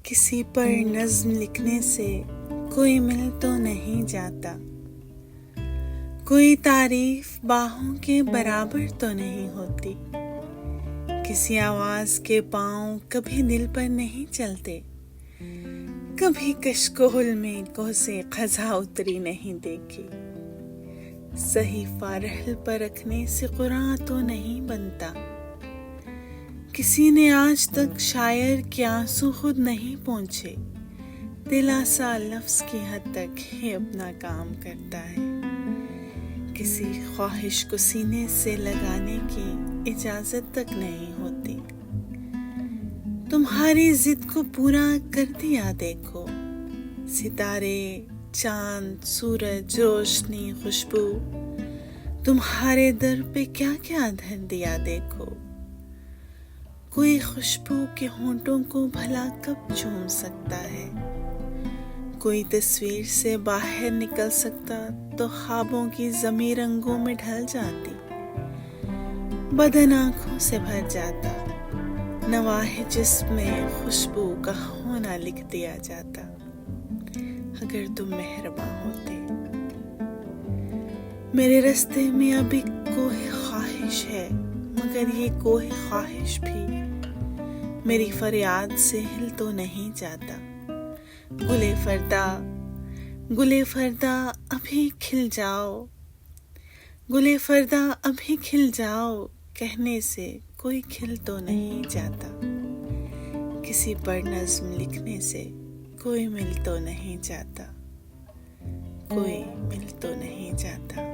کسی پر نظم لکھنے سے کوئی مل تو نہیں جاتا، کوئی تعریف باہوں کے برابر تو نہیں ہوتی، کسی آواز کے پاؤں کبھی دل پر نہیں چلتے، کبھی کشکول میں کوہ سے قضا اتری نہیں دیکھی، صحیفہ رحل پر رکھنے سے قرآن تو نہیں بنتا، کسی نے آج تک شاعر کے آنسو خود نہیں پہنچے، دلاسا لفظ کی حد تک ہی اپنا کام کرتا ہے، کسی خواہش کو سینے سے لگانے کی اجازت تک نہیں ہوتی، تمہاری ضد کو پورا کر دیا دیکھو، ستارے، چاند، سورج، روشنی، خوشبو، تمہارے در پہ کیا کیا دھر دیا دیکھو، کوئی خوشبو کے ہونٹوں کو بھلا کب چوم سکتا ہے، کوئی تصویر سے باہر نکل سکتا تو خوابوں کی ضمیر رنگوں میں ڈھل جاتی، بدن آنکھوں سے بھر جاتا، نواح جسم میں خوشبو کا ہونا لکھ دیا جاتا، اگر تم مہرباں ہوتے۔ میرے راستے میں اب ایک کوہ خواہش ہے، مگر یہ کوہ خواہش بھی میری فریاد سے ہل تو نہیں جاتا، گلے فردا ابھی کھل جاؤ، گلے فردا ابھی کھل جاؤ، کہنے سے کوئی کھل تو نہیں جاتا، کسی پر نظم لکھنے سے کوئی مل تو نہیں جاتا، کوئی مل تو نہیں جاتا۔